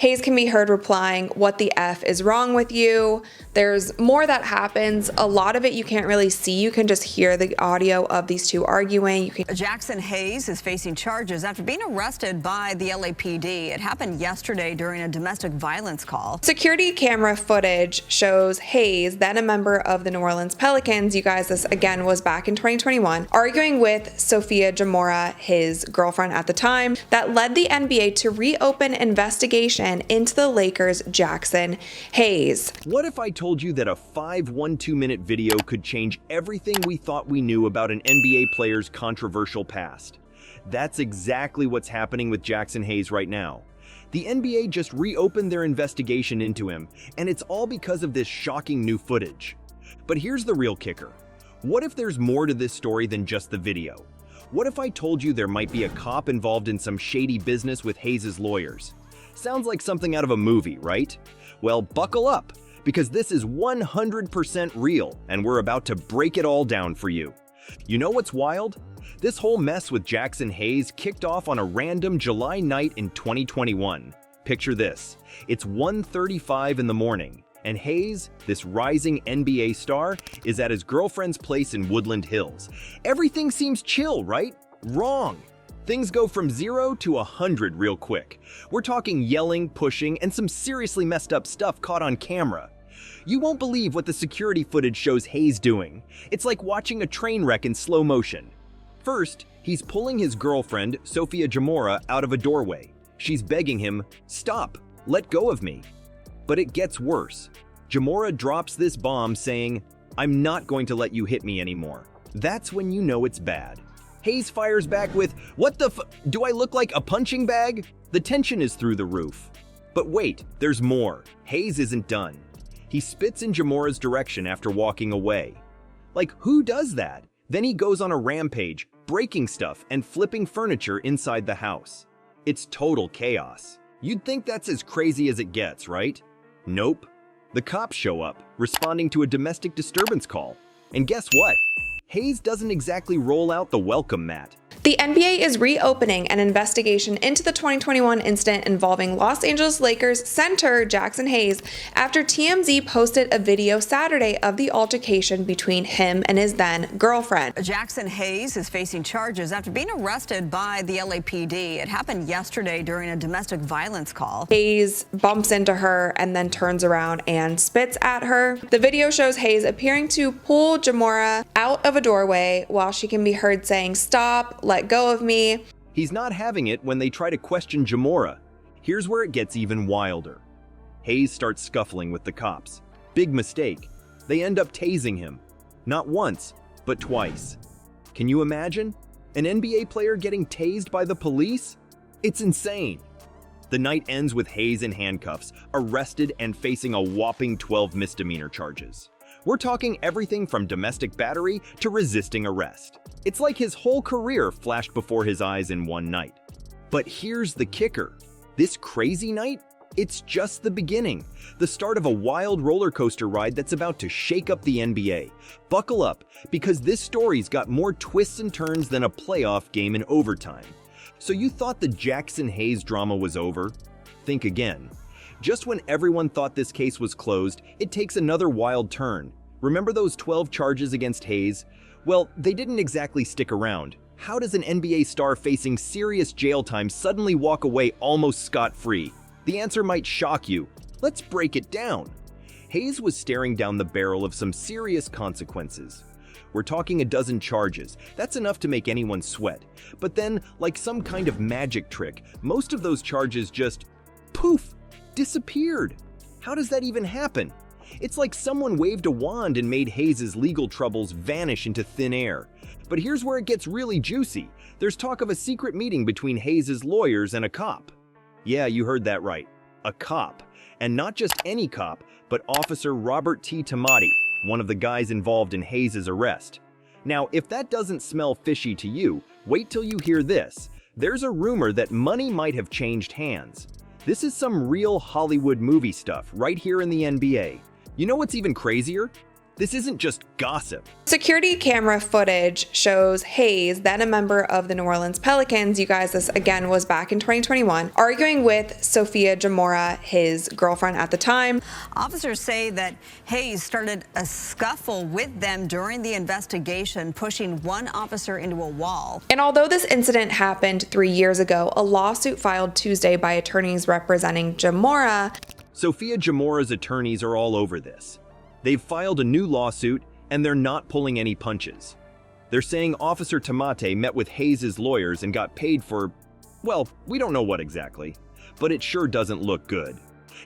Hayes can be heard replying, "What the F is wrong with you?" There's more that happens. A lot of it you can't really see. You can just hear the audio of these two arguing. Jackson Hayes is facing charges after being arrested by the LAPD. It happened yesterday during a domestic violence call. Security camera footage shows Hayes, then a member of the New Orleans Pelicans, you guys, this again was back in 2021, arguing with Sophia Jamora, his girlfriend at the time, that led the NBA to reopen investigation into the Lakers' Jackson Hayes. What if I told you that a 5 1-2-minute video could change everything we thought we knew about an NBA player's controversial past? That's exactly what's happening with Jackson Hayes right now. The NBA just reopened their investigation into him, and it's all because of this shocking new footage. But here's the real kicker. What if there's more to this story than just the video? What if I told you there might be a cop involved in some shady business with Hayes' lawyers? Sounds like something out of a movie, right? Well, buckle up, because this is 100% real, and we're about to break it all down for you. You know what's wild? This whole mess with Jackson Hayes kicked off on a random July night in 2021. Picture this. It's 1:35 in the morning, and Hayes, this rising NBA star, is at his girlfriend's place in Woodland Hills. Everything seems chill, right? Wrong. Things go from 0 to 100 real quick. We're talking yelling, pushing, and some seriously messed up stuff caught on camera. You won't believe what the security footage shows Hayes doing. It's like watching a train wreck in slow motion. First, he's pulling his girlfriend, Sophia Jamora, out of a doorway. She's begging him, "Stop, let go of me." But it gets worse. Jamora drops this bomb saying, "I'm not going to let you hit me anymore." That's when you know it's bad. Hayes fires back with, "What the do I look like a punching bag?" The tension is through the roof. But wait, there's more. Hayes isn't done. He spits in Jamora's direction after walking away. Like, who does that? Then he goes on a rampage, breaking stuff and flipping furniture inside the house. It's total chaos. You'd think that's as crazy as it gets, right? Nope. The cops show up, responding to a domestic disturbance call. And guess what? Hayes doesn't exactly roll out the welcome mat. The NBA is reopening an investigation into the 2021 incident involving Los Angeles Lakers center Jackson Hayes after TMZ posted a video Saturday of the altercation between him and his then girlfriend. Jackson Hayes is facing charges after being arrested by the LAPD. It happened yesterday during a domestic violence call. Hayes bumps into her and then turns around and spits at her. The video shows Hayes appearing to pull Jamora out of a doorway while she can be heard saying, "Stop, let go of me." He's not having it when they try to question Jamora. Here's where it gets even wilder. Hayes starts scuffling with the cops. Big mistake. They end up tasing him. Not once, but twice. Can you imagine? An NBA player getting tased by the police? It's insane. The night ends with Hayes in handcuffs, arrested and facing a whopping 12 misdemeanor charges. We're talking everything from domestic battery to resisting arrest. It's like his whole career flashed before his eyes in one night. But here's the kicker. This crazy night? It's just the beginning. The start of a wild roller coaster ride that's about to shake up the NBA. Buckle up, because this story's got more twists and turns than a playoff game in overtime. So you thought the Jackson Hayes drama was over? Think again. Just when everyone thought this case was closed, it takes another wild turn. Remember those 12 charges against Hayes? Well, they didn't exactly stick around. How does an NBA star facing serious jail time suddenly walk away almost scot-free? The answer might shock you. Let's break it down. Hayes was staring down the barrel of some serious consequences. We're talking a dozen charges. That's enough to make anyone sweat. But then, like some kind of magic trick, most of those charges just, poof, disappeared. How does that even happen? It's like someone waved a wand and made Hayes' legal troubles vanish into thin air. But here's where it gets really juicy. There's talk of a secret meeting between Hayes' lawyers and a cop. Yeah, you heard that right. A cop. And not just any cop, but Officer Robert T. Tamati, one of the guys involved in Hayes' arrest. Now, if that doesn't smell fishy to you, wait till you hear this. There's a rumor that money might have changed hands. This is some real Hollywood movie stuff right here in the NBA. You know what's even crazier? This isn't just gossip. Security camera footage shows Hayes, then a member of the New Orleans Pelicans, you guys, this again was back in 2021, arguing with Sophia Jamora, his girlfriend at the time. Officers say that Hayes started a scuffle with them during the investigation, pushing one officer into a wall. And although this incident happened 3 years ago, a lawsuit filed Tuesday by attorneys representing Jamora. Sophia Jamora's attorneys are all over this. They've filed a new lawsuit, and they're not pulling any punches. They're saying Officer Tamate met with Hayes' lawyers and got paid for, well, we don't know what exactly, but it sure doesn't look good.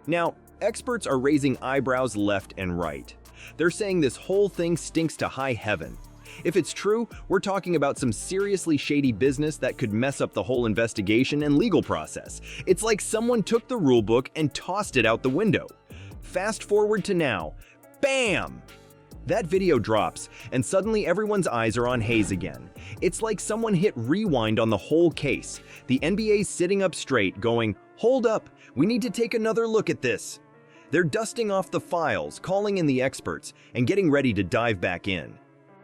Now, experts are raising eyebrows left and right. They're saying this whole thing stinks to high heaven. If it's true, we're talking about some seriously shady business that could mess up the whole investigation and legal process. It's like someone took the rulebook and tossed it out the window. Fast forward to now. Bam! That video drops, and suddenly everyone's eyes are on Hayes again. It's like someone hit rewind on the whole case. The NBA's sitting up straight, going, "Hold up, we need to take another look at this." They're dusting off the files, calling in the experts, and getting ready to dive back in.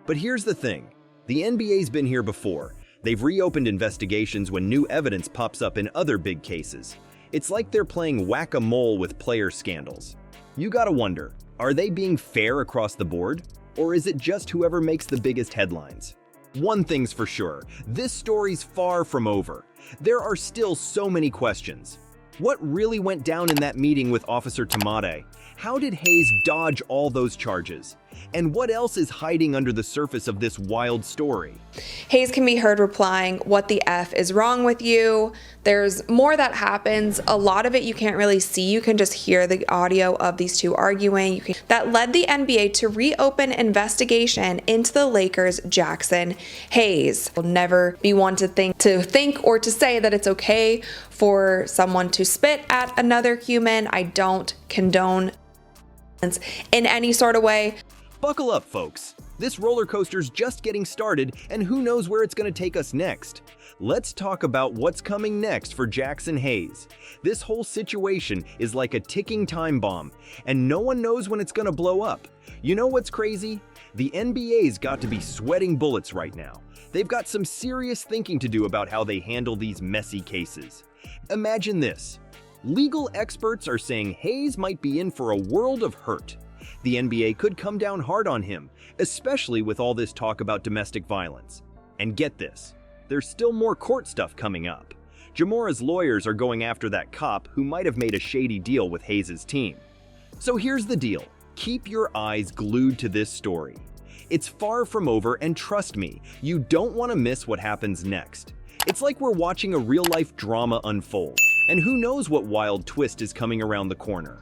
But here's the thing. The NBA's been here before. They've reopened investigations when new evidence pops up in other big cases. It's like they're playing whack-a-mole with player scandals. You gotta wonder, are they being fair across the board? Or is it just whoever makes the biggest headlines? One thing's for sure, this story's far from over. There are still so many questions. What really went down in that meeting with Officer Tamate? How did Hayes dodge all those charges? And what else is hiding under the surface of this wild story? Hayes can be heard replying, "What the F is wrong with you?" There's more that happens. A lot of it you can't really see. You can just hear the audio of these two arguing. That led the NBA to reopen investigation into the Lakers' Jackson Hayes. Will never be one to think or to say that it's okay for someone to spit at another human. I don't condone in any sort of way. Buckle up, folks. This roller coaster's just getting started, and who knows where it's going to take us next. Let's talk about what's coming next for Jackson Hayes. This whole situation is like a ticking time bomb, and no one knows when it's going to blow up. You know what's crazy? The NBA's got to be sweating bullets right now. They've got some serious thinking to do about how they handle these messy cases. Imagine this. Legal experts are saying Hayes might be in for a world of hurt. The NBA could come down hard on him, especially with all this talk about domestic violence. And get this, there's still more court stuff coming up. Jamora's lawyers are going after that cop who might have made a shady deal with Hayes' team. So here's the deal. Keep your eyes glued to this story. It's far from over, and trust me, you don't want to miss what happens next. It's like we're watching a real-life drama unfold, and who knows what wild twist is coming around the corner.